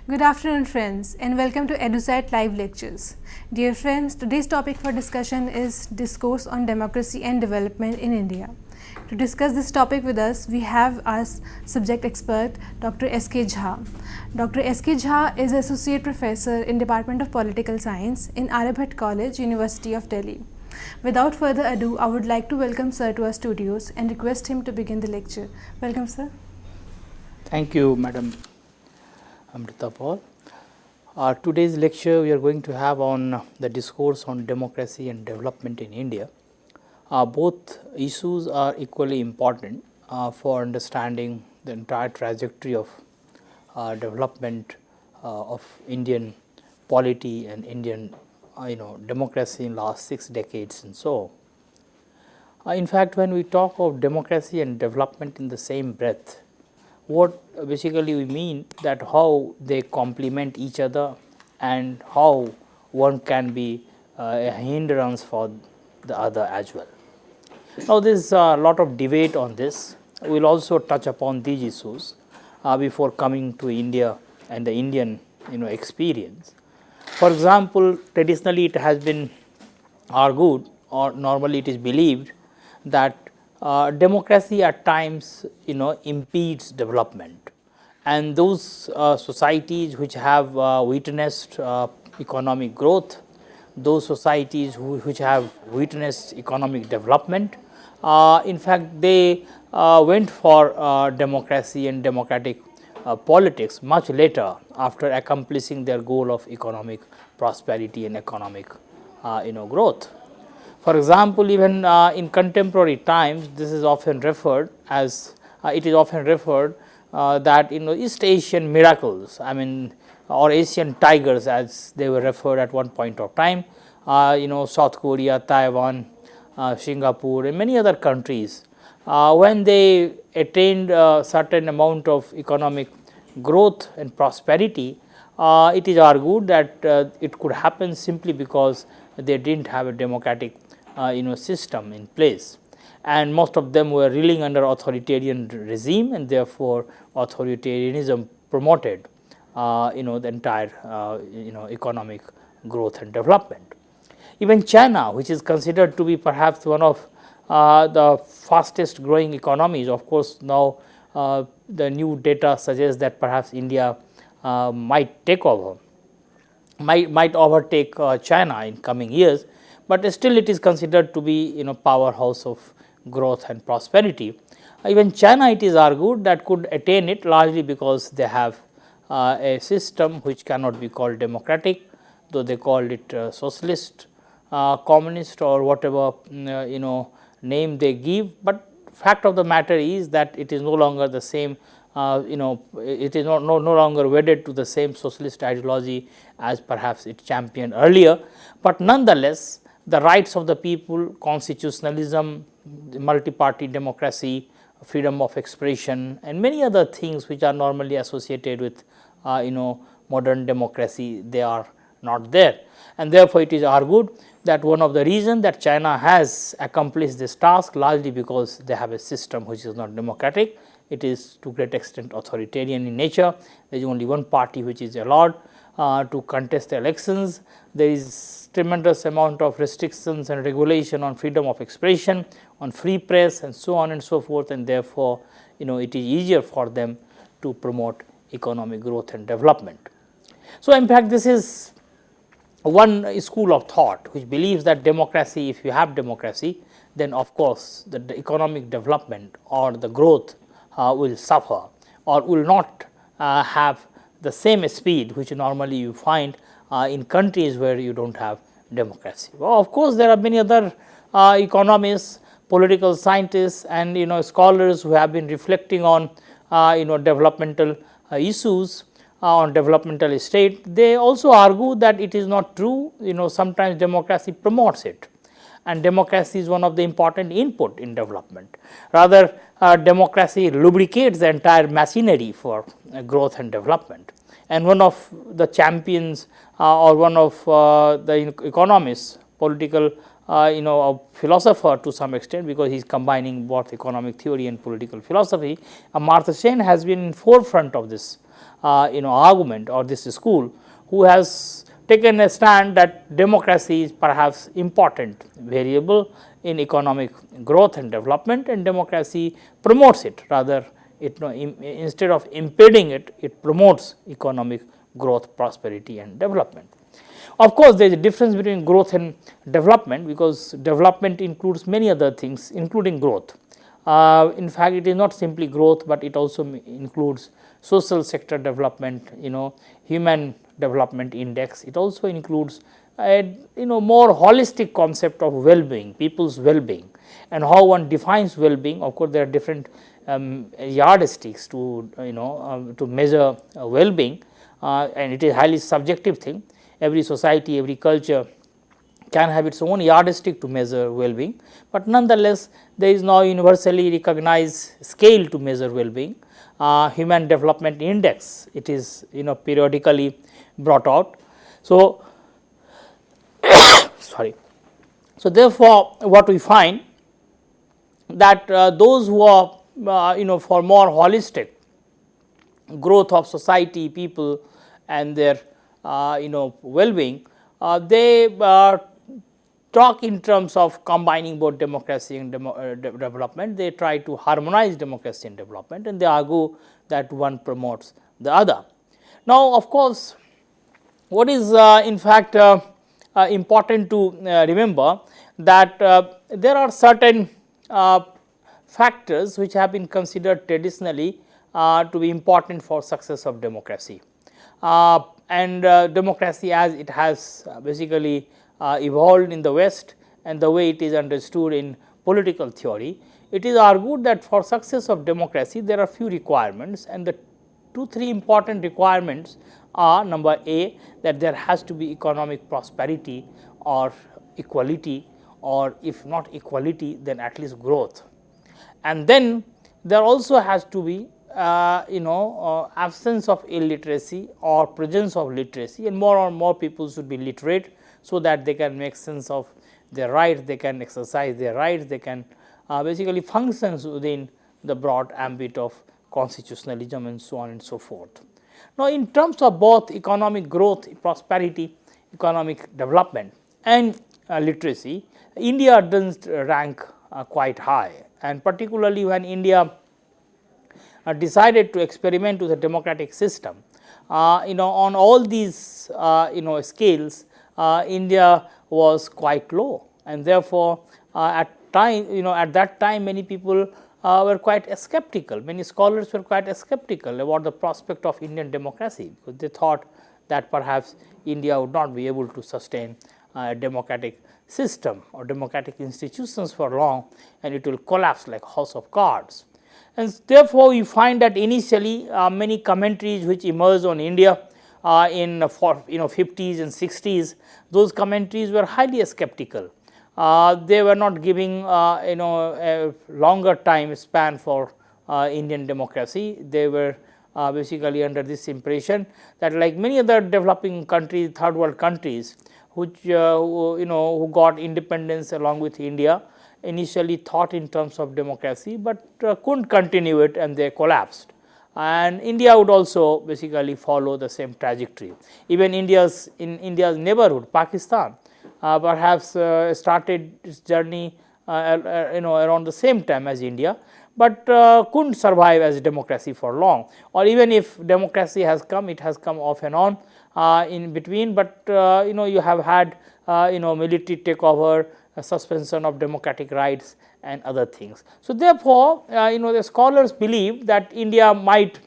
Good afternoon friends and welcome to EduSat Live Lectures. Dear friends, today's topic for discussion is Discourse on Democracy and Development in India. To discuss this topic with us, we have our subject expert Dr. S.K. Jha. Dr. S.K. Jha is Associate Professor in Department of Political Science in Aryabhat College, University of Delhi. Without further ado, I would like to welcome Sir to our studios and request him to begin the lecture. Welcome, Sir. Thank you, Madam Amrita Paul. Today's lecture we are going to have on the discourse on democracy and development in India. Both issues are equally important for understanding the entire trajectory of development of Indian polity and Indian democracy in last 6 decades and so. In fact, when we talk of democracy and development in the same breath, what basically we mean that how they complement each other and how one can be a hindrance for the other as well. Now, there is a lot of debate on this. We will also touch upon these issues before coming to India and the Indian experience. For example, traditionally it has been argued or normally it is believed that democracy at times impedes development, and those societies which have witnessed economic growth, those societies which have witnessed economic development, in fact they went for democracy and democratic politics much later after accomplishing their goal of economic prosperity and economic growth. For example, even in contemporary times, this is often referred as that East Asian miracles, or Asian tigers as they were referred at one point of time, South Korea, Taiwan, Singapore and many other countries, when they attained a certain amount of economic growth and prosperity, it is argued that it could happen simply because they did not have a democratic system in place, and most of them were reeling under authoritarian regime, and therefore authoritarianism promoted the entire economic growth and development. Even China, which is considered to be perhaps one of the fastest growing economies, of course now the new data suggests that perhaps India might overtake China in coming years, but still it is considered to be powerhouse of growth and prosperity. Even China, it is argued, that could attain it largely because they have a system which cannot be called democratic, though they called it socialist, communist or whatever name they give, but fact of the matter is that it is no longer the same, it is no longer wedded to the same socialist ideology as perhaps it championed earlier, but nonetheless the rights of the people, constitutionalism, multi-party democracy, freedom of expression and many other things which are normally associated with modern democracy, they are not there. And therefore, it is argued that one of the reasons that China has accomplished this task largely because they have a system which is not democratic, it is to great extent authoritarian in nature. There is only one party which is allowed to contest the elections. There is tremendous amount of restrictions and regulation on freedom of expression, on free press and so on and so forth, and therefore it is easier for them to promote economic growth and development. So, in fact, this is one school of thought which believes that democracy, if you have democracy, then of course the economic development or the growth will suffer or will not have the same speed which normally you find in countries where you do not have democracy. Well, of course, there are many other economists, political scientists and scholars who have been reflecting on developmental issues on developmental state. They also argue that it is not true, sometimes democracy promotes it, and democracy is one of the important input in development. Rather, democracy lubricates the entire machinery for growth and development. And one of the champions or one of the economists, political a philosopher to some extent, because he is combining both economic theory and political philosophy. Amartya Sen has been in forefront of this argument or this school, who has taken a stand that democracy is perhaps important variable in economic growth and development, and democracy promotes it, rather it instead of impeding it, it promotes economic growth, prosperity and development. Of course, there is a difference between growth and development, because development includes many other things, including growth. In fact, it is not simply growth, but it also includes social sector development, human development index. It also includes a more holistic concept of well-being, people's well-being, and how one defines well-being. Of course, there are different yardsticks to to measure well-being, and it is a highly subjective thing. Every society, every culture can have its own yardstick to measure well-being, but nonetheless there is now universally recognized scale to measure well-being. Human development index, it is periodically brought out. So, sorry. So, therefore, what we find that those who are for more holistic growth of society, people and their well-being, they talk in terms of combining both democracy and development. They try to harmonize democracy and development, and they argue that one promotes the other. Now, of course, what is in fact important to remember, that there are certain factors which have been considered traditionally to be important for success of democracy. And democracy, as it has basically evolved in the West and the way it is understood in political theory, it is argued that for success of democracy there are few requirements, and the 2-3 important requirements are: number A, that there has to be economic prosperity or equality, or if not equality, then at least growth. And then there also has to be absence of illiteracy or presence of literacy, and more people should be literate, so that they can make sense of their rights, they can exercise their rights, they can basically function within the broad ambit of constitutionalism and so on and so forth. Now, in terms of both economic growth, prosperity, economic development and literacy, India does not rank quite high, and particularly when India decided to experiment with a democratic system, on all these scales, India was quite low, and therefore at that time many people were quite skeptical. Many scholars were quite skeptical about the prospect of Indian democracy, because they thought that perhaps India would not be able to sustain a democratic system or democratic institutions for long, and it will collapse like house of cards. And therefore, we find that initially many commentaries which emerged on India in 50s and 60s, those commentaries were highly skeptical. They were not giving a longer time span for Indian democracy. They were basically under this impression that, like many other developing countries, third world countries, which who got independence along with India, initially thought in terms of democracy, but couldn't continue it, and they collapsed. And India would also basically follow the same trajectory. Even India's neighborhood, Pakistan, perhaps started its journey around the same time as India, but couldn't survive as a democracy for long. Or even if democracy has come, it has come off and on in between, but you have had military takeover, suspension of democratic rights and other things. So, therefore, the scholars believe that India might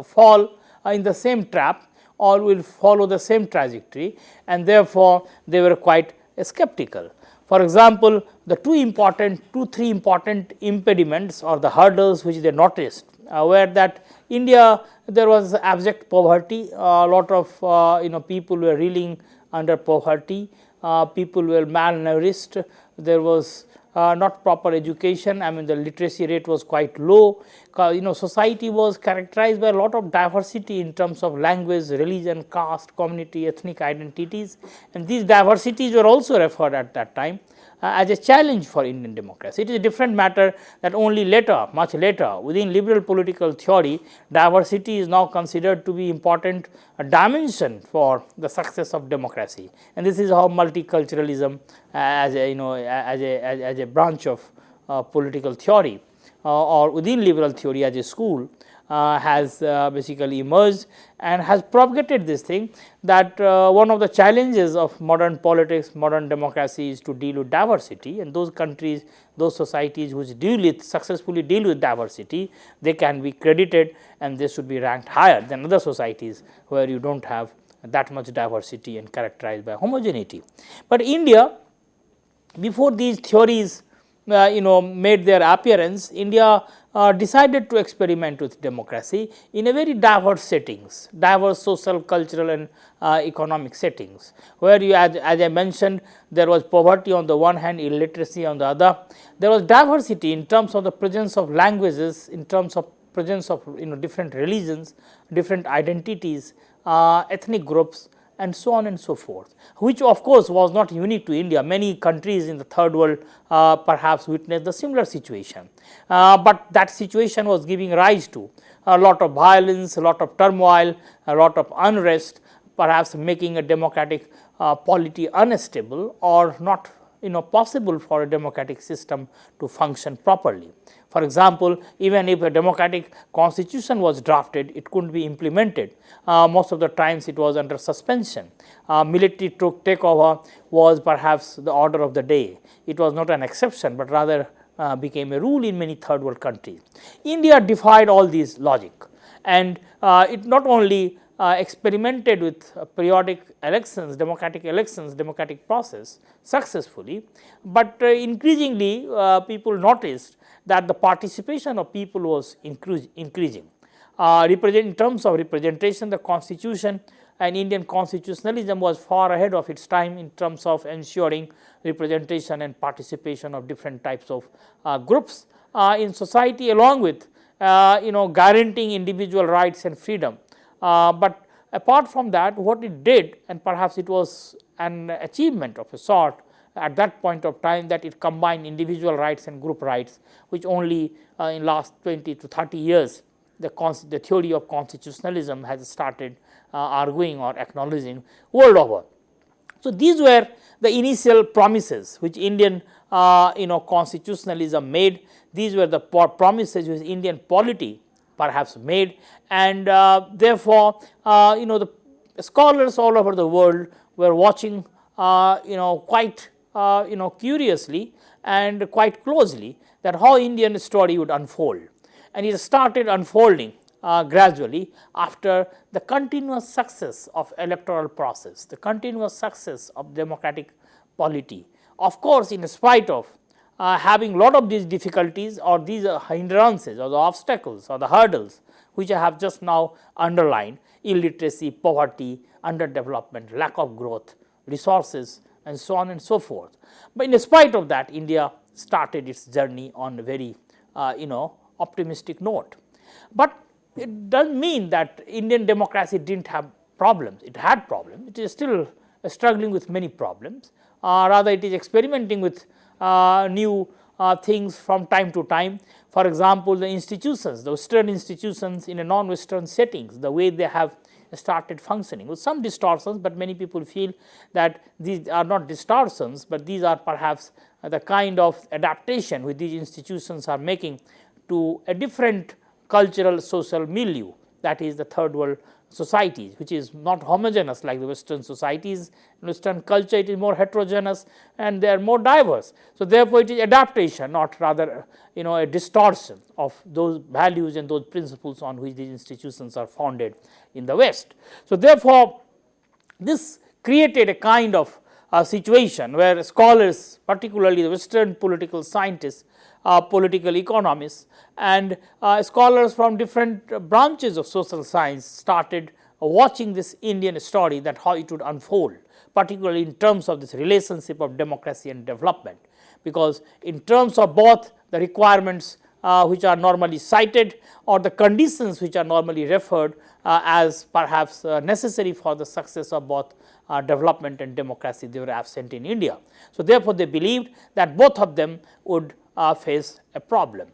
fall in the same trap or will follow the same trajectory, and therefore, they were quite skeptical. For example, the 3 important impediments or the hurdles which they noticed were that India, there was abject poverty, a lot of people were reeling under poverty, people were malnourished, there was not proper education. I mean, the literacy rate was quite low. Society was characterized by a lot of diversity in terms of language, religion, caste, community, ethnic identities, and these diversities were also referred at that time as a challenge for Indian democracy. It is a different matter that only later, much later, within liberal political theory, diversity is now considered to be important dimension for the success of democracy, and this is how multiculturalism as a branch of political theory or within liberal theory as a school has basically emerged and has propagated this thing that one of the challenges of modern politics, modern democracy is to deal with diversity, and those countries, those societies which successfully deal with diversity, they can be credited and they should be ranked higher than other societies where you do not have that much diversity and characterized by homogeneity. But India, before these theories made their appearance, India decided to experiment with democracy in a very diverse settings, diverse social, cultural and economic settings, where as I mentioned, there was poverty on the one hand, illiteracy on the other. There was diversity in terms of the presence of languages, in terms of presence of different religions, different identities, ethnic groups, and so on and so forth, which of course was not unique to India. Many countries in the third world perhaps witnessed the similar situation, but that situation was giving rise to a lot of violence, a lot of turmoil, a lot of unrest, perhaps making a democratic polity unstable or not possible for a democratic system to function properly. For example, even if a democratic constitution was drafted, it could not be implemented. Most of the times it was under suspension. Military takeover was perhaps the order of the day. It was not an exception, but rather became a rule in many third world countries. India defied all these logic, and it not only experimented with periodic elections, democratic process successfully, but increasingly people noticed that the participation of people was increasing. In terms of representation, the constitution and Indian constitutionalism was far ahead of its time in terms of ensuring representation and participation of different types of groups in society, along with guaranteeing individual rights and freedom. But apart from that, what it did, and perhaps it was an achievement of a sort at that point of time, that it combined individual rights and group rights, which only in last 20 to 30 years the theory of constitutionalism has started arguing or acknowledging world over. So, these were the initial promises which Indian constitutionalism made. These were the promises which Indian polity perhaps made, and therefore, the scholars all over the world were watching quite curiously and quite closely that how Indian story would unfold, and it started unfolding gradually after the continuous success of electoral process, the continuous success of democratic polity. Of course, in spite of having lot of these difficulties or these hindrances or the obstacles or the hurdles which I have just now underlined: illiteracy, poverty, underdevelopment, lack of growth, resources, and so on and so forth. But in spite of that, India started its journey on a very optimistic note. But it does not mean that Indian democracy did not have problems. It had problems. It is still struggling with many problems. Rather, it is experimenting with new things from time to time. For example, the institutions, the Western institutions in a non-Western settings, the way they have started functioning with some distortions, but many people feel that these are not distortions, but these are perhaps the kind of adaptation which these institutions are making to a different cultural social milieu, that is the third world societies, which is not homogeneous like the Western societies. In Western culture, it is more heterogeneous and they are more diverse. So, therefore, it is adaptation, not rather a distortion of those values and those principles on which these institutions are founded in the West. So, therefore, this created a kind of situation where scholars, particularly the Western political scientists, political economists, and scholars from different branches of social science started watching this Indian story, that how it would unfold, particularly in terms of this relationship of democracy and development. because in terms of both the requirements which are normally cited or the conditions which are normally referred as perhaps necessary for the success of both development and democracy, they were absent in India. So, therefore, they believed that both of them would face a problem.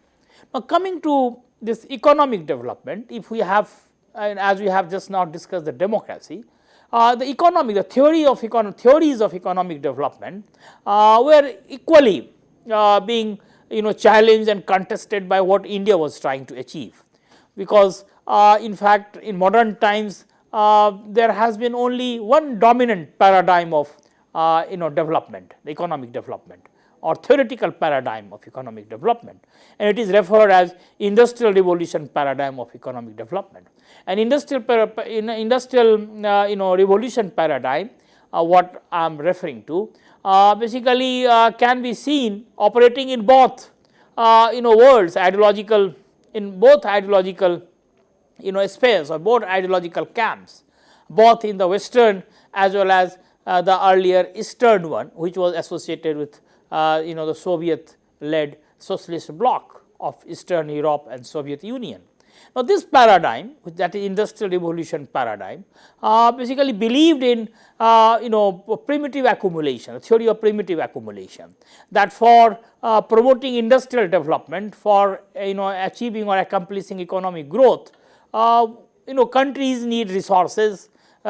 Now, coming to this economic development, if we have as we have just now discussed the democracy, the theories of economic development were equally being challenged and contested by what India was trying to achieve, because in fact in modern times there has been only one dominant paradigm of development, the economic development, or theoretical paradigm of economic development, and it is referred as industrial revolution paradigm of economic development. An industrial revolution paradigm, what I am referring to, basically can be seen operating in both worlds, ideological, in both ideological spheres or both ideological camps, both in the Western as well as the earlier Eastern one, which was associated with the Soviet led socialist bloc of Eastern Europe and Soviet Union. Now, this paradigm, that is industrial revolution paradigm, basically believed in primitive accumulation, theory of primitive accumulation, that for promoting industrial development, for achieving or accomplishing economic growth, countries need resources,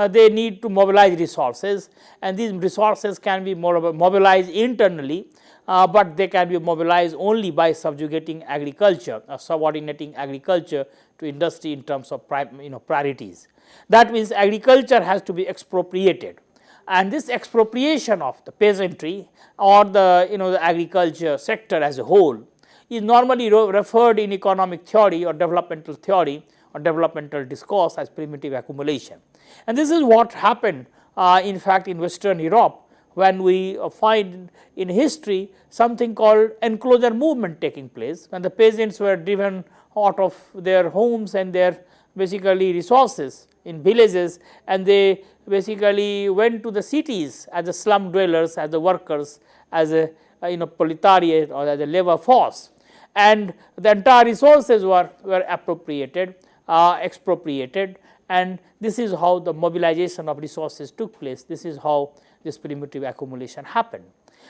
they need to mobilize resources, and these resources can be mobilized internally, but they can be mobilized only by subjugating agriculture or subordinating agriculture to industry in terms of priorities. That means agriculture has to be expropriated, and this expropriation of the peasantry or the the agriculture sector as a whole is normally referred in economic theory or developmental theory or developmental discourse as primitive accumulation. And this is what happened in fact in Western Europe, when we find in history something called enclosure movement taking place, when the peasants were driven out of their homes and their basically resources in villages, and they basically went to the cities as the slum dwellers, as the workers, as a proletariat or as a labor force, and the entire resources were appropriated, expropriated, and this is how the mobilization of resources took place. This is how this primitive accumulation happened.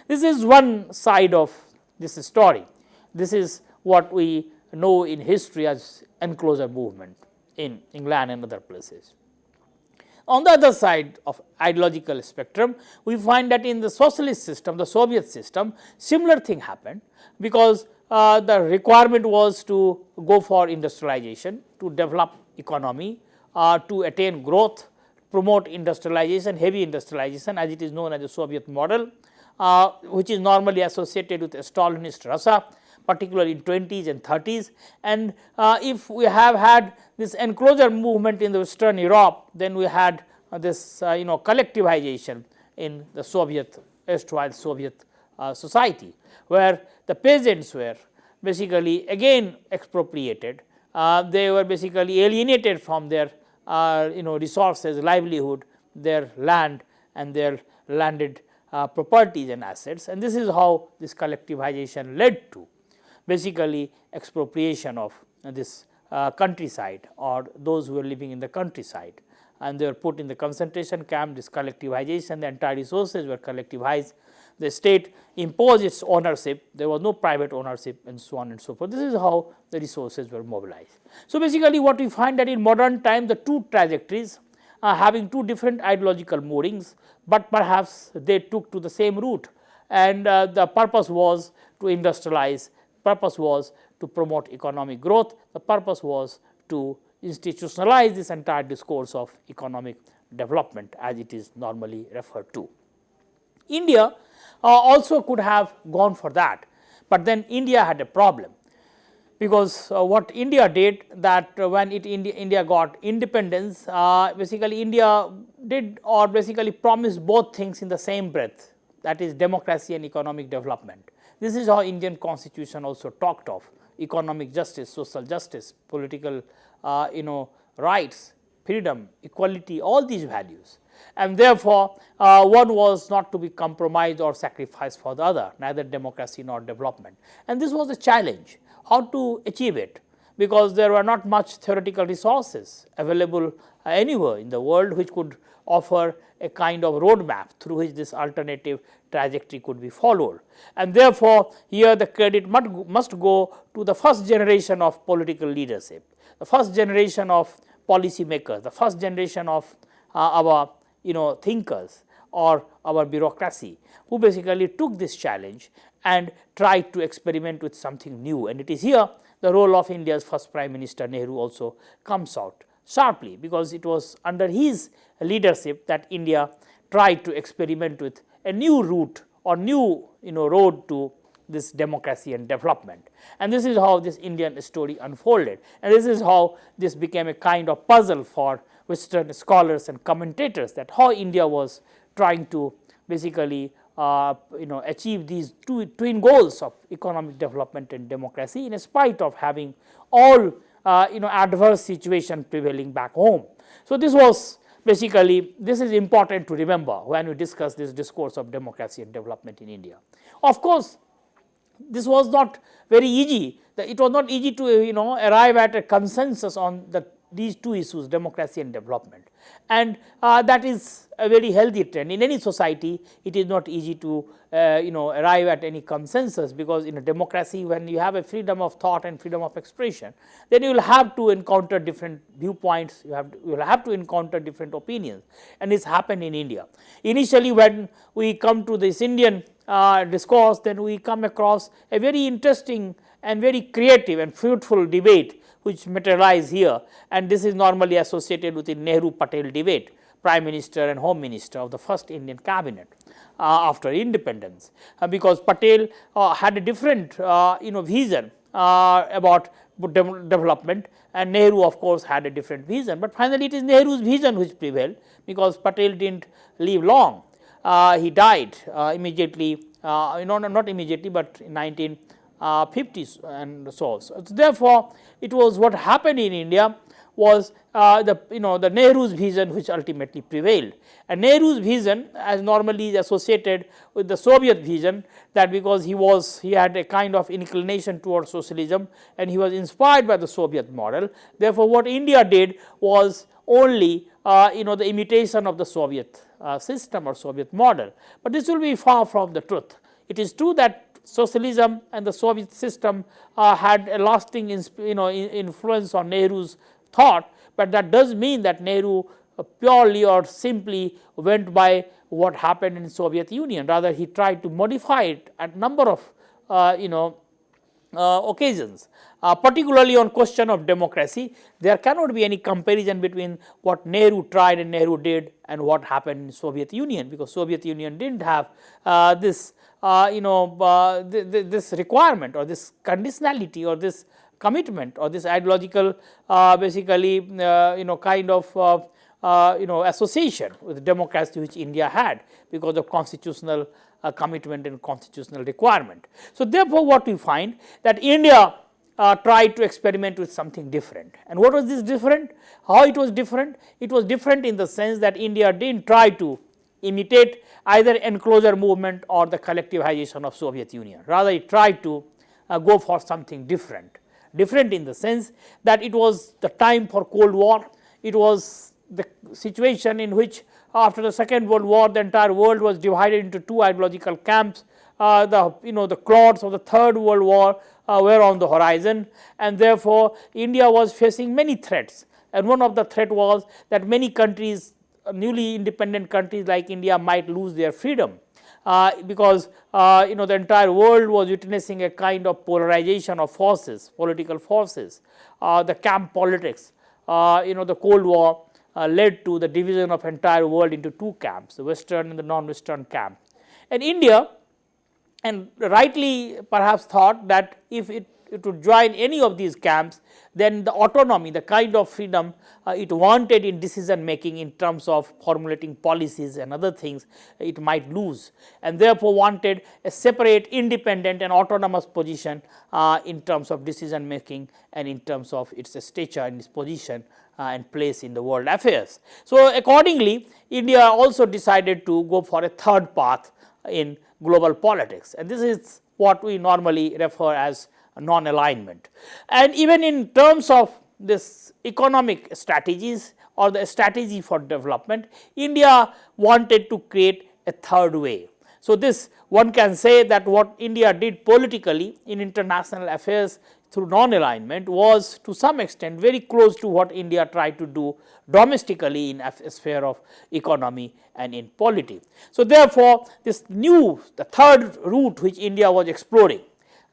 This is one side of this story. This is what we know in history as enclosure movement in England and other places. On the other side of ideological spectrum, we find that in the socialist system, the Soviet system, similar thing happened, because the requirement was to go for industrialization, to develop economy, to attain growth, promote industrialization, heavy industrialization, as it is known as the Soviet model, which is normally associated with Stalinist Russia, particularly in 20s and 30s. And if we have had this enclosure movement in the Western Europe, then we had this collectivization in the Soviet, erstwhile Soviet society, where the peasants were basically again expropriated. They were basically alienated from their resources, livelihood, their land and their landed properties and assets, and this is how this collectivization led to basically expropriation of this countryside or those who were living in the countryside, and they were put in the concentration camp. This collectivization, the entire resources were collectivized, the state imposed its ownership, there was no private ownership, and so on and so forth. This is how the resources were mobilized. So, basically what we find that in modern time the two trajectories are having two different ideological moorings, but perhaps they took to the same route, and the purpose was to industrialize, purpose was to promote economic growth, the purpose was to institutionalize this entire discourse of economic development as it is normally referred to. India also could have gone for that, but then India had a problem, because what India did, that when India got independence, basically India did or basically promised both things in the same breath, that is democracy and economic development. This is how Indian constitution also talked of economic justice, social justice, political rights, freedom, equality, all these values. and therefore, one was not to be compromised or sacrificed for the other, neither democracy nor development. And this was a challenge, how to achieve it, because there were not much theoretical resources available anywhere in the world which could offer a kind of roadmap through which this alternative trajectory could be followed. And therefore, here the credit must go to the first generation of political leadership, the first generation of policy makers, the first generation of our thinkers or our bureaucracy, who basically took this challenge and tried to experiment with something new. And it is here the role of India's first Prime Minister Nehru also comes out sharply, because it was under his leadership that India tried to experiment with a new route or new road to this democracy and development. And this is how this Indian story unfolded, and this is how this became a kind of puzzle for Western scholars and commentators, that how India was trying to basically achieve these twin goals of economic development and democracy, in spite of having all adverse situation prevailing back home. So, this was basically, this is important to remember when we discuss this discourse of democracy and development in India. Of course, this was not very easy. It was not easy to arrive at a consensus on these two issues, democracy and development, and that is a very healthy trend. In any society, it is not easy to arrive at any consensus, because in a democracy, when you have a freedom of thought and freedom of expression, then you will have to encounter different viewpoints, you will have to encounter different opinions, and this happened in India. Initially, when we come to this Indian discourse, then we come across a very interesting and very creative and fruitful debate which materialize here, and this is normally associated with the Nehru-Patel debate, Prime Minister and Home Minister of the first Indian cabinet after independence, because Patel had a different vision about development, and Nehru of course had a different vision, but finally it is Nehru's vision which prevailed, because Patel did not live long. He died immediately, not immediately, but in 1950s and so. Therefore, it was what happened in India was the Nehru's vision which ultimately prevailed, and Nehru's vision as normally is associated with the Soviet vision, that because he had a kind of inclination towards socialism and he was inspired by the Soviet model. Therefore, what India did was only the imitation of the Soviet system or Soviet model, but this will be far from the truth. It is true that socialism and the Soviet system had a lasting influence on Nehru's thought, but that does mean that Nehru purely or simply went by what happened in Soviet Union. Rather, he tried to modify it at number of occasions, particularly on question of democracy. There cannot be any comparison between what Nehru tried and Nehru did and what happened in Soviet Union, because Soviet Union did not have this this requirement or this conditionality or this commitment or this ideological basically kind of association with democracy which India had, because of constitutional commitment and constitutional requirement. So, therefore, what we find that India tried to experiment with something different. And what was this different? How it was different? It was different in the sense that India did not try to imitate either enclosure movement or the collectivization of Soviet Union. Rather, it tried to go for something different. Different in the sense that it was the time for Cold War. It was the situation in which after the Second World War, the entire world was divided into two ideological camps. The clouds of the Third World War were on the horizon, and therefore, India was facing many threats. And one of the threat was that many countries, newly independent countries like India, might lose their freedom, because the entire world was witnessing a kind of polarization of forces, political forces, the camp politics. The Cold War led to the division of entire world into two camps, the Western and the non-Western camp. And India, and rightly perhaps thought that if it it would join any of these camps, then the autonomy, the kind of freedom it wanted in decision making in terms of formulating policies and other things, it might lose, and therefore wanted a separate, independent and autonomous position in terms of decision making and in terms of its stature and its position and place in the world affairs. So, accordingly, India also decided to go for a third path in global politics, and this is what we normally refer as non-alignment. And even in terms of this economic strategies or the strategy for development, India wanted to create a third way. So, this one can say that what India did politically in international affairs through non-alignment was to some extent very close to what India tried to do domestically in a sphere of economy and in polity. So, therefore, this new, the third route which India was exploring,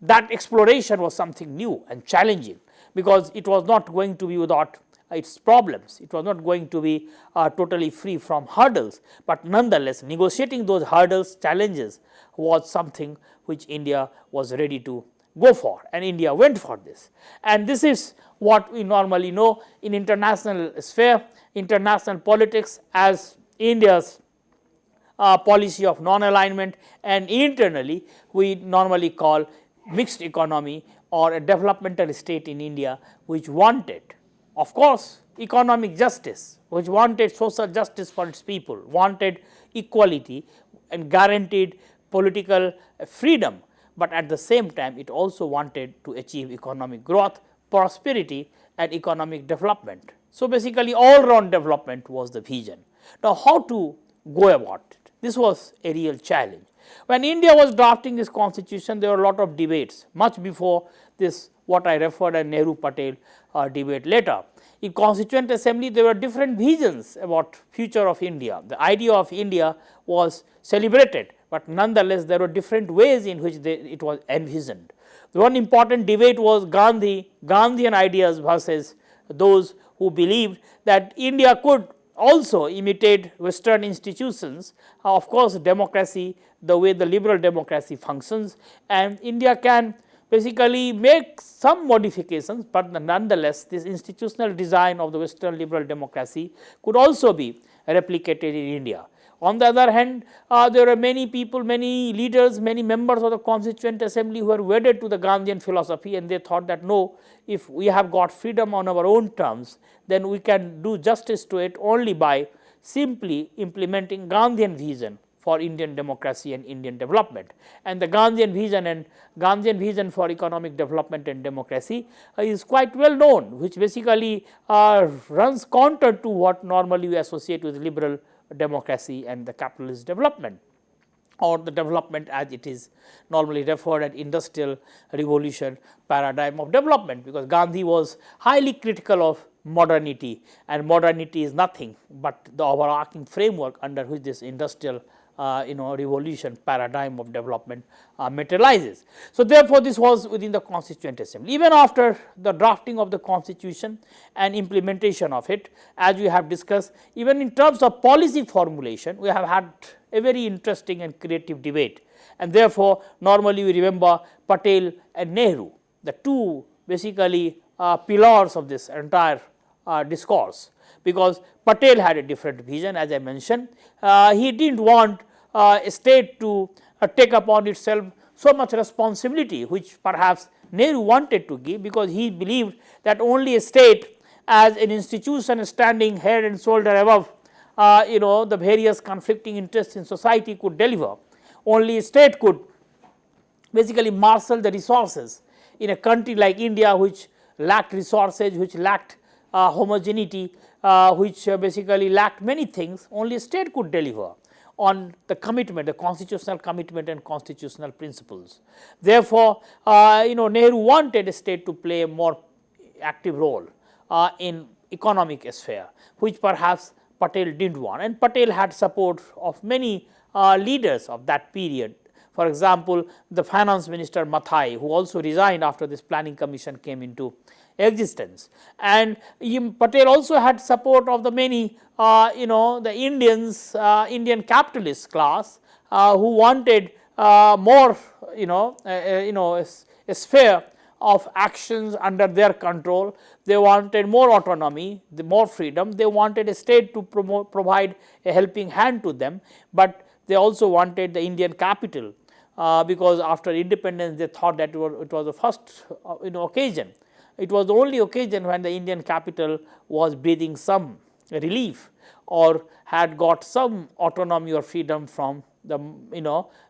that exploration was something new and challenging, because it was not going to be without its problems, it was not going to be totally free from hurdles, but nonetheless negotiating those hurdles, challenges was something which India was ready to go for, and India went for this. And this is what we normally know in international sphere, international politics, as India's policy of non-alignment, and internally we normally call mixed economy or a developmental state in India, which wanted, of course, economic justice, which wanted social justice for its people, wanted equality and guaranteed political freedom, but at the same time it also wanted to achieve economic growth, prosperity and economic development. So, basically all round development was the vision. Now, how to go about it? This was a real challenge. When India was drafting this constitution, there were a lot of debates much before this, what I referred as Nehru Patel debate later. In Constituent Assembly, there were different visions about future of India. The idea of India was celebrated, but nonetheless there were different ways in which it was envisioned. The one important debate was Gandhian ideas versus those who believed that India could also imitate Western institutions, of course, democracy, the way the liberal democracy functions, and India can basically make some modifications, but nonetheless this institutional design of the Western liberal democracy could also be replicated in India. On the other hand, there are many people, many leaders, many members of the Constituent Assembly who are wedded to the Gandhian philosophy, and they thought that no, if we have got freedom on our own terms, then we can do justice to it only by simply implementing Gandhian vision for Indian democracy and Indian development. And the Gandhian vision for economic development and democracy is quite well known, which basically runs counter to what normally we associate with liberal democracy and the capitalist development, or the development as it is normally referred as industrial revolution paradigm of development, because Gandhi was highly critical of modernity, and modernity is nothing but the overarching framework under which this industrial revolution paradigm of development materializes. So, therefore, this was within the Constituent Assembly. Even after the drafting of the constitution and implementation of it, as we have discussed, even in terms of policy formulation, we have had a very interesting and creative debate, and therefore, normally we remember Patel and Nehru, the two basically pillars of this entire discourse, because Patel had a different vision, as I mentioned. He did not want a state to take upon itself so much responsibility, which perhaps Nehru wanted to give, because he believed that only a state as an institution standing head and shoulder above the various conflicting interests in society could deliver. Only a state could basically marshal the resources in a country like India, which lacked resources, which lacked homogeneity, which basically lacked many things. Only a state could deliver on the commitment, the constitutional commitment and constitutional principles. Therefore, Nehru wanted a state to play a more active role in economic sphere, which perhaps Patel did not want, and Patel had support of many leaders of that period. For example, the finance minister Mathai, who also resigned after this planning commission came into existence, and Patel also had support of the many the Indian capitalist class who wanted more a sphere of actions under their control. They wanted more autonomy, more freedom. They wanted a state to provide a helping hand to them, but they also wanted the Indian capital, because after independence they thought that it was the first occasion. It was the only occasion when the Indian capital was breathing some relief or had got some autonomy or freedom from the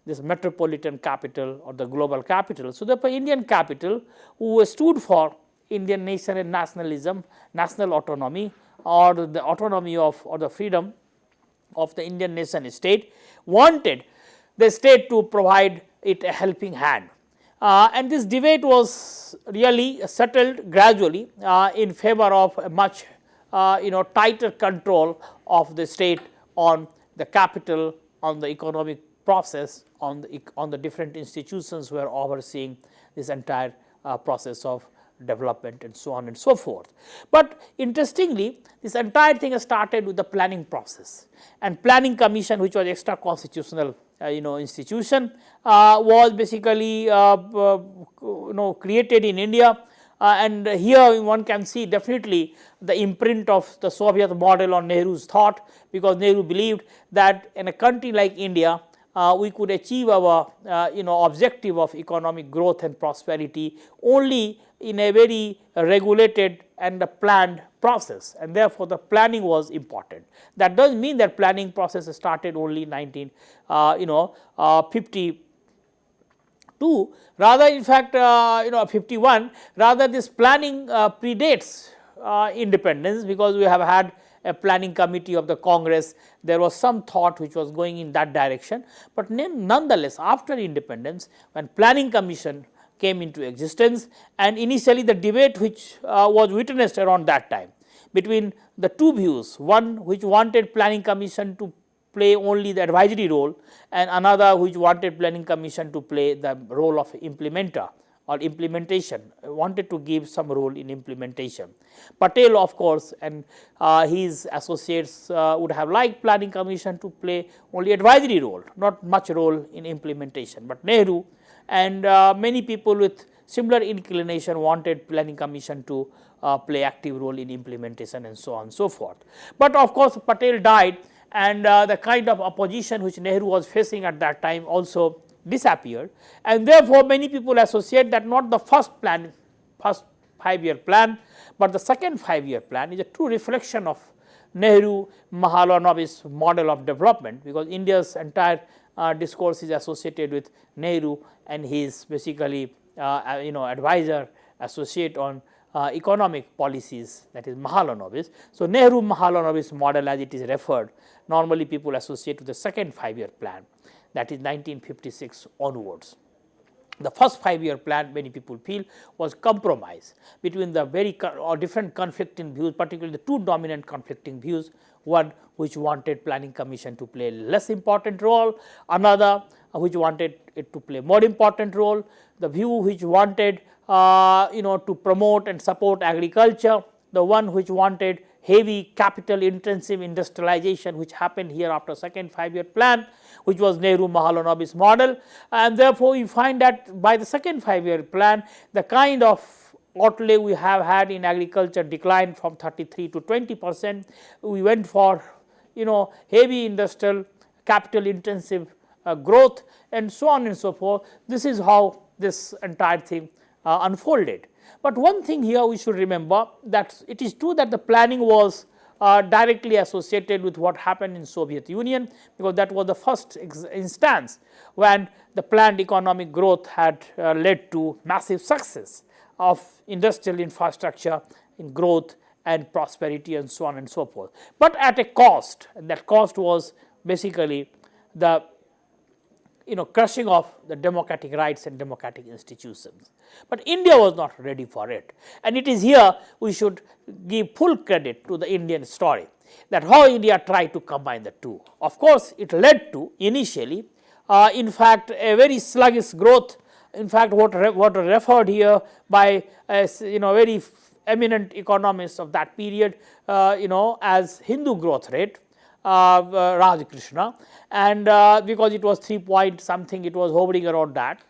this metropolitan capital or the global capital. So, the Indian capital, who stood for Indian nation and nationalism, national autonomy, or the autonomy of or the freedom of the Indian nation state, wanted the state to provide it a helping hand. And this debate was really settled gradually in favor of a much tighter control of the state on the capital, on the economic process, on the different institutions who are overseeing this entire process of development and so on and so forth. But interestingly, this entire thing has started with the planning process, and planning commission, which was extra constitutional institution, was basically created in India. And here one can see definitely the imprint of the Soviet model on Nehru's thought, because Nehru believed that in a country like India, we could achieve our objective of economic growth and prosperity only in a very regulated and a planned process, and therefore the planning was important. That does not mean that planning process started only in 1952, rather in fact 51, rather this planning predates independence, because we have had a planning committee of the Congress. There was some thought which was going in that direction, but nonetheless after independence, when planning commission came into existence, and initially the debate which was witnessed around that time between the two views, one which wanted planning commission to play only the advisory role, and another which wanted planning commission to play the role of implementer or implementation, wanted to give some role in implementation. Patel, of course, and his associates would have liked planning commission to play only advisory role, not much role in implementation, but Nehru and many people with similar inclination wanted planning commission to play active role in implementation and so on and so forth. But of course, Patel died, and the kind of opposition which Nehru was facing at that time also disappeared, and therefore many people associate that not the first 5-year plan, but the second 5-year plan is a true reflection of Nehru Mahalanobis model of development, because India's entire discourse is associated with Nehru and his basically advisor, associate on economic policies, that is Mahalanobis. So, Nehru Mahalanobis model, as it is referred, normally people associate with the second 5-year plan, that is 1956 onwards. The first 5-year plan, many people feel, was compromise between the very different conflicting views, particularly the two dominant conflicting views, one which wanted planning commission to play less important role, another which wanted it to play more important role, the view which wanted to promote and support agriculture, the one which wanted heavy capital intensive industrialization, which happened here after second 5-year plan, which was Nehru Mahalanobis model. And therefore, we find that by the second 5-year plan, the kind of outlay we have had in agriculture declined from 33 to 20%. We went for heavy industrial capital intensive growth and so on and so forth. This is how this entire thing unfolded. But one thing here we should remember, that it is true that the planning was directly associated with what happened in Soviet Union, because that was the first instance when the planned economic growth had led to massive success of industrial infrastructure in growth and prosperity and so on and so forth, but at a cost, and that cost was basically the crushing of the democratic rights and democratic institutions. But India was not ready for it, and it is here we should give full credit to the Indian story, that how India tried to combine the two. Of course, it led to initially in fact a very sluggish growth. In fact, what referred here by very eminent economists of that period as Hindu growth rate, Raj Krishna, and because it was 3 point something, it was hovering around that.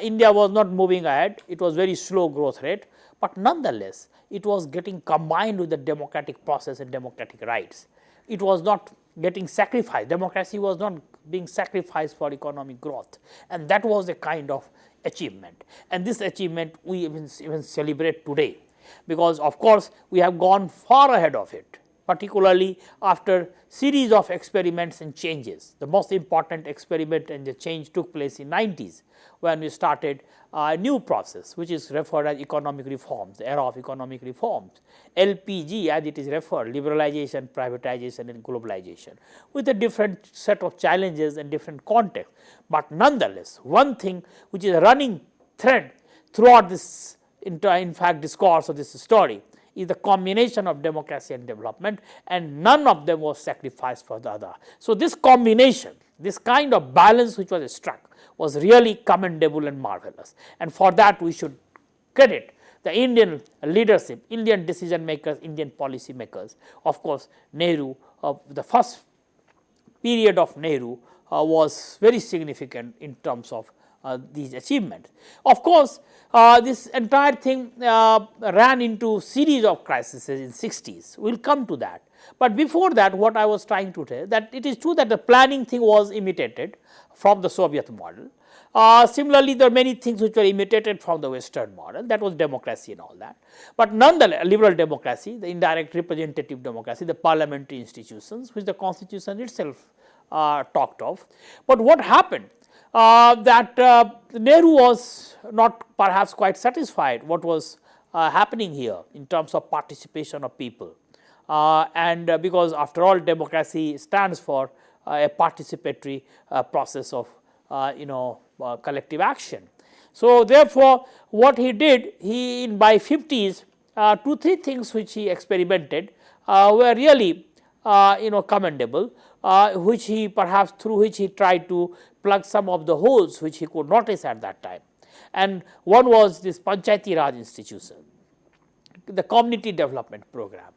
India was not moving ahead, it was very slow growth rate, but nonetheless it was getting combined with the democratic process and democratic rights. It was not getting sacrificed, democracy was not being sacrificed for economic growth, and that was a kind of achievement. And this achievement we even celebrate today, because of course we have gone far ahead of it, particularly after series of experiments and changes. The most important experiment and the change took place in 90s, when we started a new process which is referred as economic reforms, the era of economic reforms, LPG as it is referred, liberalization, privatization and globalization, with a different set of challenges and different context. But nonetheless, one thing which is a running thread throughout this in fact discourse of this story is the combination of democracy and development, and none of them was sacrificed for the other. So, this combination, this kind of balance which was struck was really commendable and marvelous, and for that we should credit the Indian leadership, Indian decision makers, Indian policy makers. Of course, Nehru, the first period of Nehru was very significant in terms of these achievements. Of course, this entire thing ran into series of crises in 60s, we will come to that. But before that, what I was trying to say, that it is true that the planning thing was imitated from the Soviet model. Similarly, there are many things which were imitated from the Western model, that was democracy and all that. But nonetheless, liberal democracy, the indirect representative democracy, the parliamentary institutions which the constitution itself talked of. But what happened? That Nehru was not perhaps quite satisfied what was happening here in terms of participation of people, and because after all democracy stands for a participatory process of collective action. So, therefore, what he did, he in by 50s 2-3 things which he experimented were really commendable, which he perhaps through which he tried to plug some of the holes which he could notice at that time. And one was this Panchayati Raj institution, the community development program,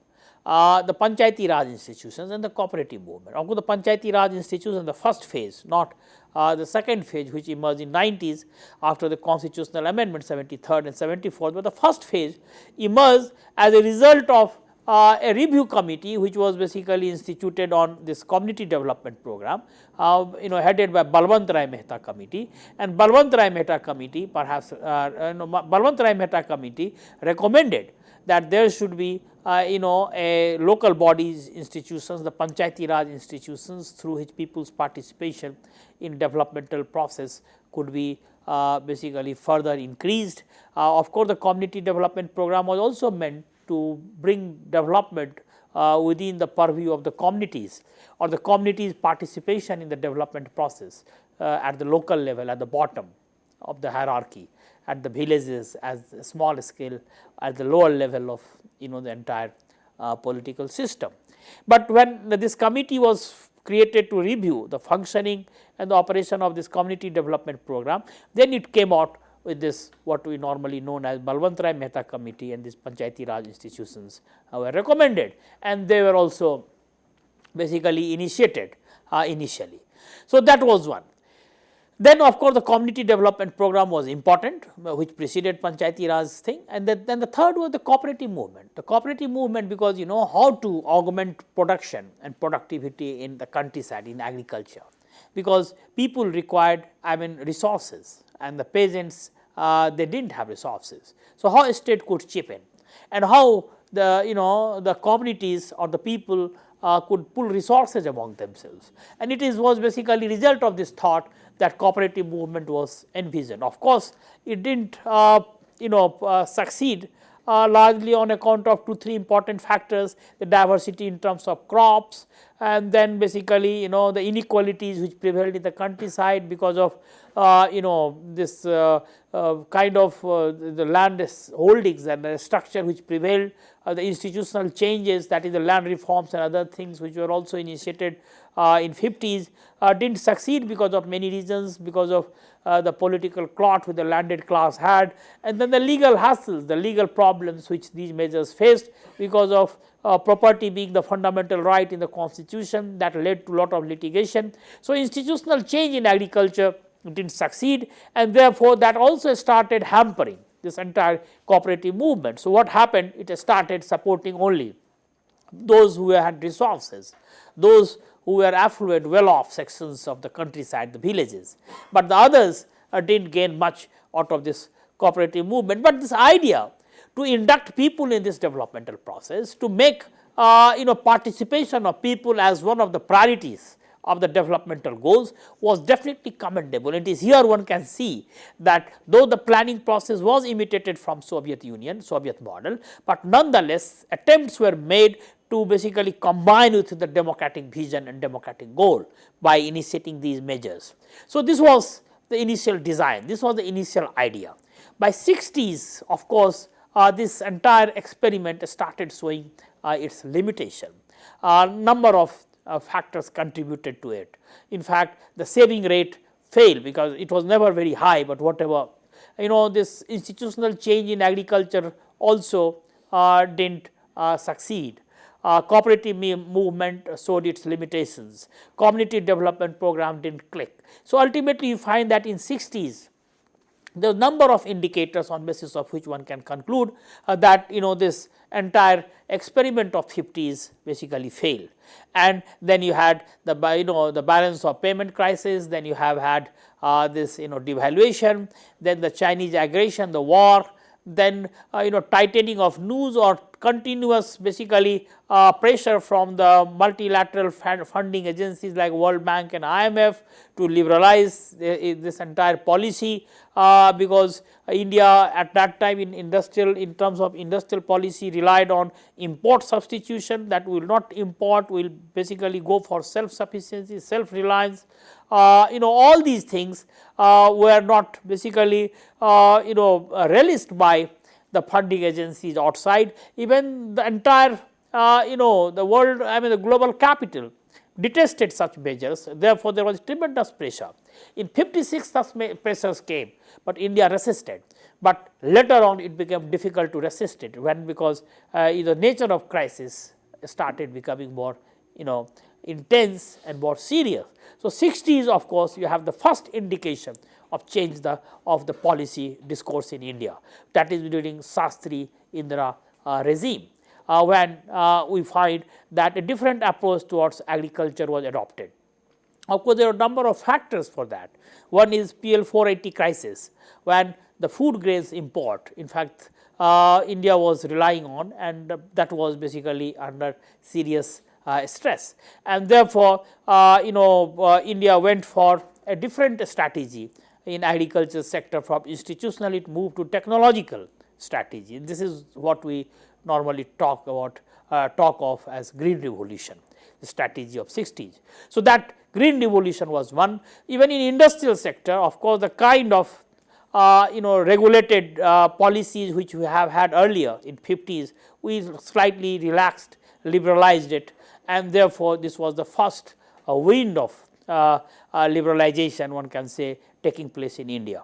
the Panchayati Raj institutions and the cooperative movement. Of course, the Panchayati Raj institution, the first phase, not the second phase which emerged in 90s after the constitutional amendment 73rd and 74th, but the first phase emerged as a result of a review committee which was basically instituted on this community development program, headed by Balwant Rai Mehta committee, and Balwant Rai Mehta committee Balwant Rai Mehta committee recommended that there should be a local bodies institutions, the Panchayati Raj institutions, through which people's participation in developmental process could be basically further increased. Of course, the community development program was also meant to bring development within the purview of the communities, or the communities' participation in the development process at the local level, at the bottom of the hierarchy, at the villages, as a small scale, at the lower level of the entire political system. But when this committee was created to review the functioning and the operation of this community development program, then it came out with this what we normally known as Balwant Rai Mehta committee, and these Panchayati Raj institutions were recommended, and they were also basically initiated initially. So, that was one. Then of course, the community development program was important, which preceded Panchayati Raj thing, and then the third was the cooperative movement. The cooperative movement, because how to augment production and productivity in the countryside, in agriculture, because people required resources, and the peasants they did not have resources. So, how a state could chip in, and how the communities or the people could pull resources among themselves, and it was basically result of this thought that cooperative movement was envisioned. Of course, it did not succeed largely on account of 2-3 important factors: the diversity in terms of crops, and then basically the inequalities which prevailed in the countryside because of this kind of the land holdings and the structure which prevailed, the institutional changes, that is the land reforms and other things which were also initiated in 50s did not succeed because of many reasons, because of the political clot which the landed class had, and then the legal hassles, the legal problems which these measures faced because of property being the fundamental right in the constitution, that led to lot of litigation. So, institutional change in agriculture it did not succeed, and therefore, that also started hampering this entire cooperative movement. So, what happened? It started supporting only those who had resources, those who were affluent, well off sections of the countryside, the villages, but the others did not gain much out of this cooperative movement. But this idea to induct people in this developmental process, to make participation of people as one of the priorities of the developmental goals was definitely commendable. It is here one can see that though the planning process was imitated from Soviet Union, Soviet model, but nonetheless attempts were made to basically combine with the democratic vision and democratic goal by initiating these measures. So, this was the initial design, this was the initial idea. By 60s, of course, this entire experiment started showing its limitation. Number of factors contributed to it. In fact, the saving rate failed because it was never very high, but whatever this institutional change in agriculture also did not succeed. Cooperative movement showed its limitations, community development program did not click. So, ultimately you find that in 60s the number of indicators on basis of which one can conclude that this entire experiment of 50s basically failed. And then you had the the balance of payment crisis, then you have had this devaluation, then the Chinese aggression, the war, then tightening of noose or continuous basically pressure from the multilateral funding agencies like World Bank and IMF to liberalize this entire policy, because India at that time in terms of industrial policy relied on import substitution, that will not import, will basically go for self sufficiency, self reliance. All these things were not basically relished by the funding agencies outside. Even the entire the world, the global capital detested such measures. Therefore, there was tremendous pressure. In 56 such pressures came, but India resisted, but later on it became difficult to resist it, when because the nature of crisis started becoming more intense and more serious. So, 60s of course, you have the first indication of change of the policy discourse in India, that is during Shastri Indira regime, when we find that a different approach towards agriculture was adopted. Of course, there are a number of factors for that. One is PL 480 crisis, when the food grains import, in fact, India was relying on, and that was basically under serious stress, and therefore, India went for a different strategy in agriculture sector. From institutional it moved to technological strategy. This is what we normally talk of as green revolution, the strategy of 60s. So, that green revolution was one. Even in industrial sector, of course, the kind of regulated policies which we have had earlier in 50s, we slightly relaxed, liberalized it, and therefore, this was the first wind of liberalization, one can say, taking place in India.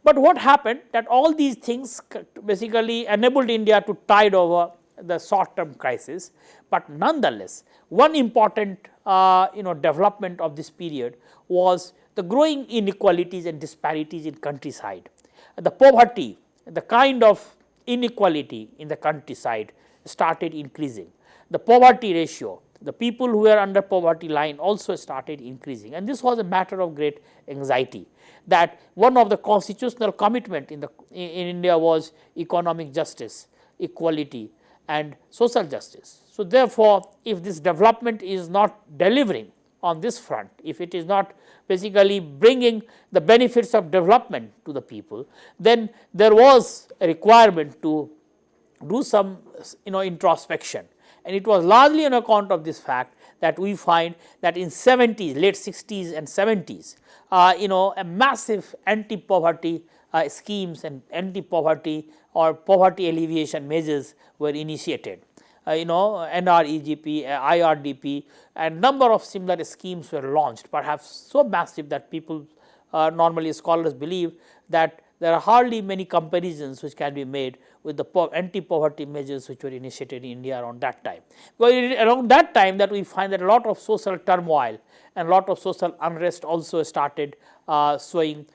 But what happened, that all these things basically enabled India to tide over the short term crisis, but nonetheless one important development of this period was the growing inequalities and disparities in countryside. The poverty, the kind of inequality in the countryside started increasing. The poverty ratio, the people who were under poverty line also started increasing, and this was a matter of great anxiety, that one of the constitutional commitment in India was economic justice, equality and social justice. So, therefore, if this development is not delivering on this front, if it is not basically bringing the benefits of development to the people, then there was a requirement to do some introspection. And it was largely on account of this fact that we find that in 70s, late 60s and 70s, a massive anti-poverty schemes and anti-poverty or poverty alleviation measures were initiated. NREGP, IRDP, and number of similar schemes were launched, perhaps so massive that people normally scholars believe that there are hardly many comparisons which can be made with the anti-poverty measures which were initiated in India around that time. Because around that time that we find that a lot of social turmoil and a lot of social unrest also started showing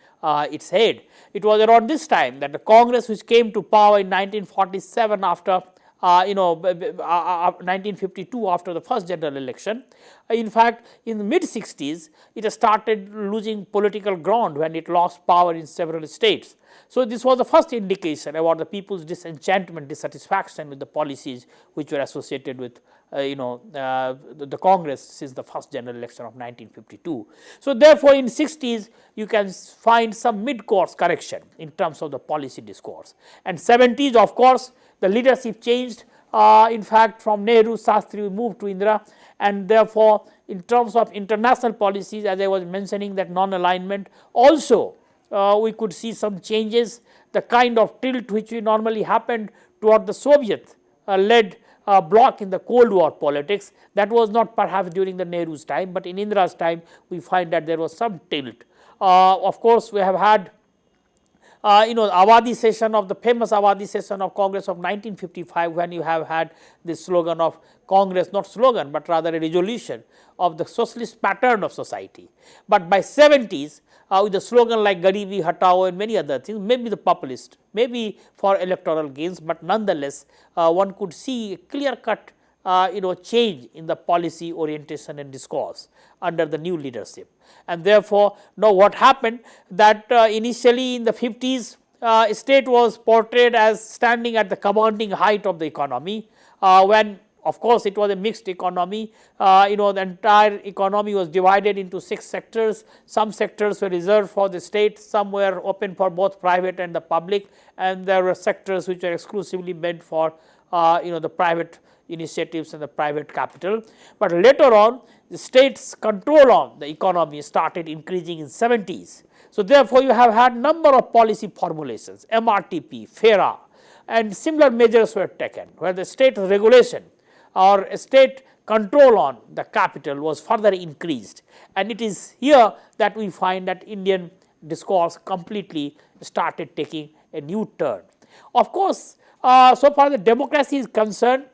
its head. It was around this time that the Congress which came to power in 1947 after 1952 after the first general election. In fact, in the mid 60s, it started losing political ground when it lost power in several states. So, this was the first indication about the people's disenchantment, dissatisfaction with the policies which were associated with the Congress since the first general election of 1952. So, therefore, in 60s you can find some mid-course correction in terms of the policy discourse, and 70s of course the leadership changed. In fact, from Nehru, Shastri we moved to Indira, and therefore, in terms of international policies, as I was mentioning, that non-alignment also we could see some changes. The kind of tilt which we normally happened toward the Soviet led bloc in the Cold War politics, that was not perhaps during the Nehru's time, but in Indira's time we find that there was some tilt. Of course, we have had Awadi session of the famous Awadi session of Congress of 1955, when you have had this slogan of Congress, not slogan but rather a resolution of the socialist pattern of society. But by 70s with the slogan like Garibi Hatao and many other things, maybe the populist, maybe for electoral gains, but nonetheless one could see a clear cut change in the policy orientation and discourse under the new leadership. And therefore, now what happened that initially in the 50s state was portrayed as standing at the commanding height of the economy, when of course it was a mixed economy. The entire economy was divided into 6 sectors. Some sectors were reserved for the state, some were open for both private and the public, and there were sectors which are exclusively meant for the private initiatives and the private capital. But later on, the state's control on the economy started increasing in 70s. So, therefore, you have had number of policy formulations, MRTP, FERA, and similar measures were taken, where the state regulation or state control on the capital was further increased, and it is here that we find that Indian discourse completely started taking a new turn. Of course, so far the democracy is concerned,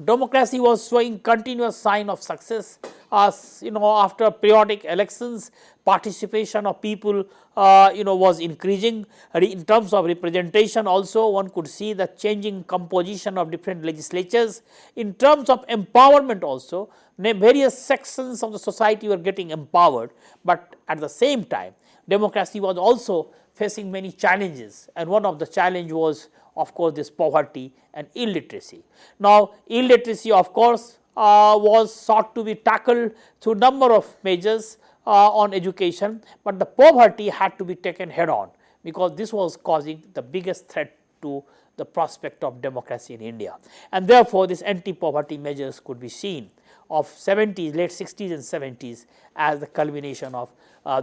democracy was showing continuous sign of success. After periodic elections, participation of people was increasing. In terms of representation also, one could see the changing composition of different legislatures. In terms of empowerment also, various sections of the society were getting empowered, but at the same time democracy was also facing many challenges, and one of the challenge was of course this poverty and illiteracy. Now, illiteracy of course was sought to be tackled through number of measures on education, but the poverty had to be taken head on, because this was causing the biggest threat to the prospect of democracy in India, and therefore this anti-poverty measures could be seen of 70s, late 60s and 70s as the culmination of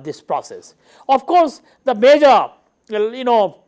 this process. Of course, the major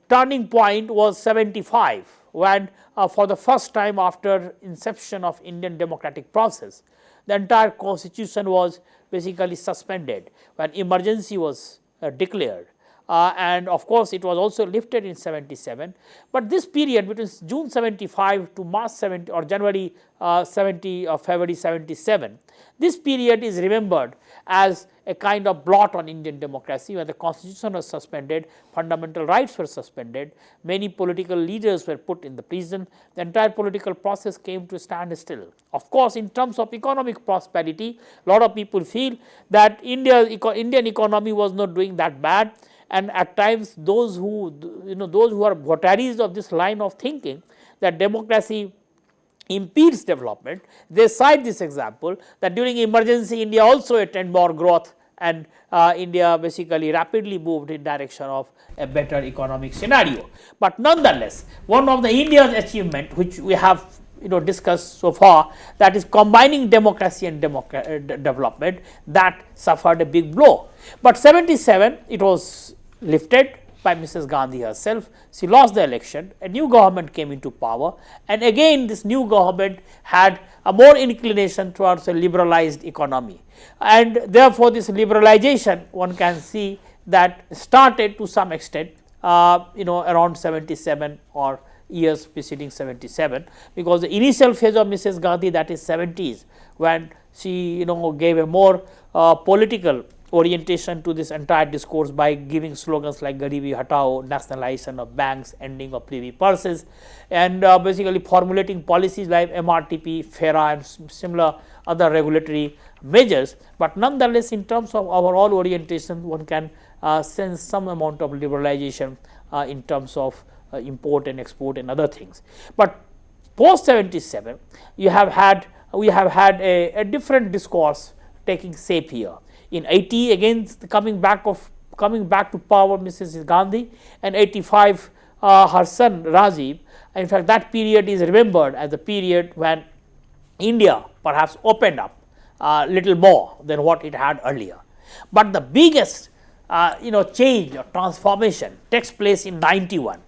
turning point was 75, when for the first time after inception of Indian democratic process, the entire constitution was basically suspended, when emergency was declared, and of course it was also lifted in 77. But this period between June 75 to March 70 or January 70 or February 77, this period is remembered as a kind of blot on Indian democracy, where the constitution was suspended, fundamental rights were suspended, many political leaders were put in the prison, the entire political process came to a standstill. Of course, in terms of economic prosperity, a lot of people feel that Indian economy was not doing that bad, and at times those who are votaries of this line of thinking that democracy impedes development, they cite this example that during emergency India also attained more growth, and India basically rapidly moved in direction of a better economic scenario. But nonetheless, one of the India's achievement which we have discussed so far, that is combining democracy and development, that suffered a big blow. But 77 it was lifted by Mrs. Gandhi herself. She lost the election, a new government came into power, and again this new government had a more inclination towards a liberalized economy, and therefore this liberalization one can see that started to some extent around 77 or years preceding 77, because the initial phase of Mrs. Gandhi, that is 70s, when she gave a more political orientation to this entire discourse by giving slogans like Garibi Hatao, nationalization of banks, ending of privy purses, and basically formulating policies like MRTP, FERA and similar other regulatory measures. But nonetheless, in terms of overall orientation, one can sense some amount of liberalization in terms of import and export and other things. But post 77, we have had a different discourse taking shape here. In 80, again coming back to power Mrs. Gandhi, and 85 her son Rajiv. In fact, that period is remembered as the period when India perhaps opened up a little more than what it had earlier. But the biggest change or transformation takes place in 91,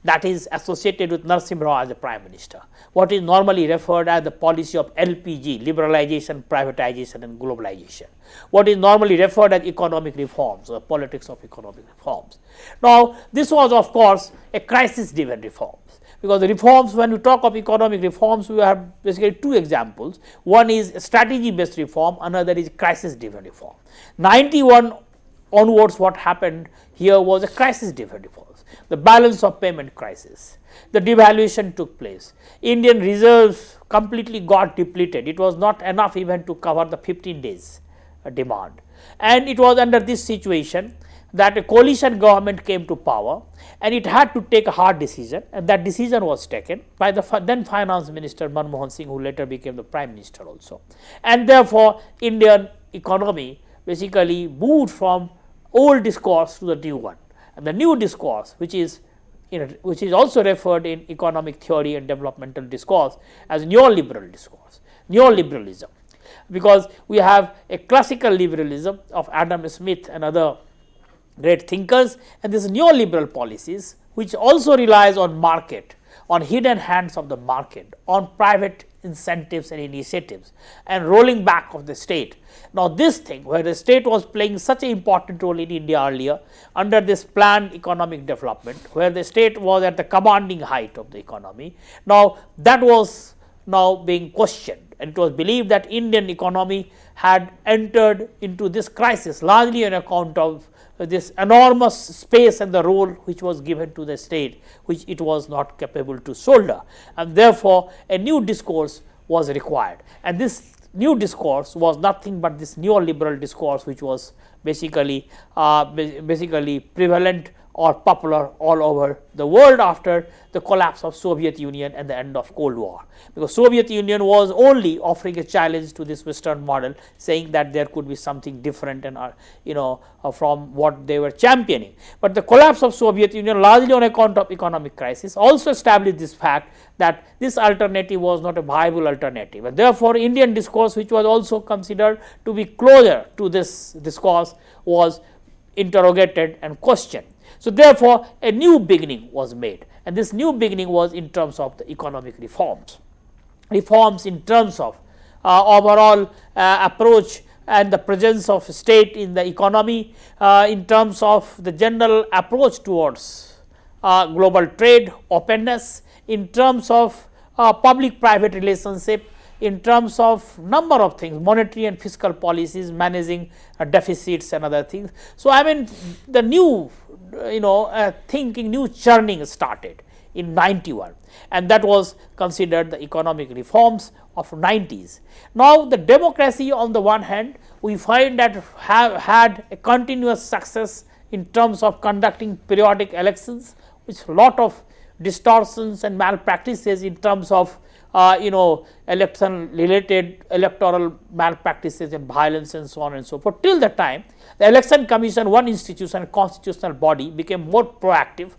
that is associated with Narasimha Rao as the Prime Minister, what is normally referred as the policy of LPG, liberalization, privatization and globalization, what is normally referred as economic reforms or politics of economic reforms. Now, this was of course a crisis driven reforms, because the reforms, when we talk of economic reforms, we have basically two examples. One is strategy based reform, another is crisis driven reform. 91 onwards, what happened here was a crisis driven reforms. The balance of payment crisis, the devaluation took place, Indian reserves completely got depleted, it was not enough even to cover the 15 days demand. And it was under this situation that a coalition government came to power, and it had to take a hard decision, and that decision was taken by the then finance minister Manmohan Singh, who later became the prime minister also. And therefore, Indian economy basically moved from old discourse to the new one. And the new discourse, which is also referred in economic theory and developmental discourse as neoliberal discourse, neoliberalism, because we have a classical liberalism of Adam Smith and other great thinkers, and this neoliberal policies which also relies on market, on hidden hands of the market, on private incentives and initiatives, and rolling back of the state. Now, this thing where the state was playing such an important role in India earlier under this planned economic development, where the state was at the commanding height of the economy, now that was now being questioned, and it was believed that Indian economy had entered into this crisis largely on account of this enormous space and the role which was given to the state, which it was not capable to shoulder, and therefore a new discourse was required. And this new discourse was nothing but this neoliberal discourse, which was basically prevalent or popular all over the world after the collapse of Soviet Union and the end of Cold War, because Soviet Union was only offering a challenge to this Western model, saying that there could be something different and from what they were championing. But the collapse of Soviet Union, largely on account of economic crisis, also established this fact that this alternative was not a viable alternative, and therefore Indian discourse, which was also considered to be closer to this discourse, was interrogated and questioned. So, therefore, a new beginning was made, and this new beginning was in terms of the economic reforms in terms of overall approach and the presence of state in the economy, in terms of the general approach towards global trade, openness, in terms of public private relationship, in terms of number of things, monetary and fiscal policies, managing deficits and other things. So, I mean, the new thinking, new churning started in 91, and that was considered the economic reforms of 90s. Now, the democracy on the one hand, we find that have had a continuous success in terms of conducting periodic elections, with lot of distortions and malpractices in terms of election related electoral malpractices and violence and so on and so forth. Till the time the election commission, one institution, constitutional body, became more proactive,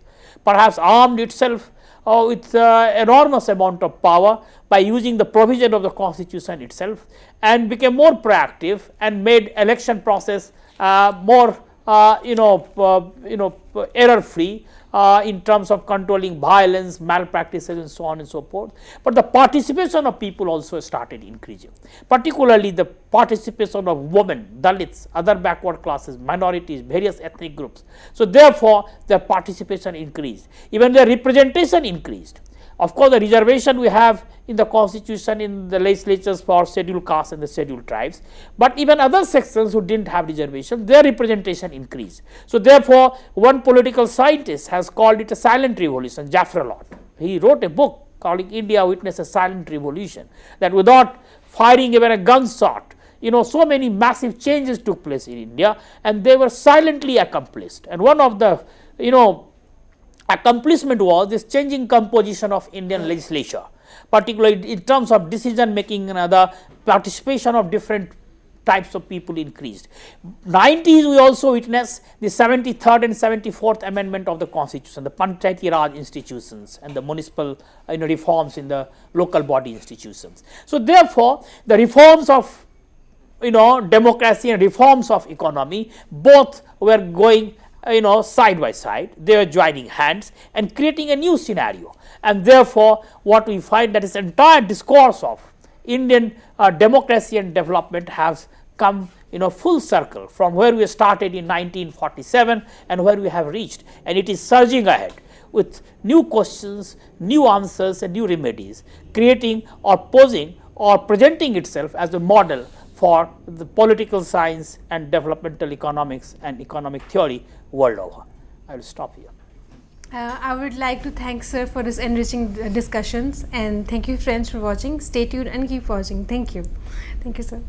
perhaps armed itself with enormous amount of power by using the provision of the constitution itself, and became more proactive and made election process more error free, in terms of controlling violence, malpractices and so on and so forth, but the participation of people also started increasing, particularly the participation of women, Dalits, other backward classes, minorities, various ethnic groups. So, therefore, their participation increased, even their representation increased. Of course, the reservation we have in the constitution, in the legislatures for scheduled castes and the scheduled tribes, but even other sections who did not have reservation, their representation increased. So, therefore, one political scientist has called it a silent revolution, Jaffrelot. He wrote a book calling India Witnessed a Silent Revolution, that without firing even a gunshot, so many massive changes took place in India, and they were silently accomplished. And one of the, accomplishment was this changing composition of Indian legislature, particularly in terms of decision making and other participation of different types of people increased. 90s we also witnessed the 73rd and 74th amendment of the constitution, the Panchayati Raj institutions and the municipal reforms in the local body institutions. So, therefore, the reforms of democracy and reforms of economy both were going side by side, they were joining hands and creating a new scenario. And therefore, what we find that this entire discourse of Indian democracy and development has come full circle from where we started in 1947 and where we have reached, and it is surging ahead with new questions, new answers and new remedies, creating or posing or presenting itself as a model for the political science and developmental economics and economic theory world over. I will stop here. I would like to thank sir for this enriching discussions, and thank you friends for watching. Stay tuned and keep watching. Thank you. Thank you, sir.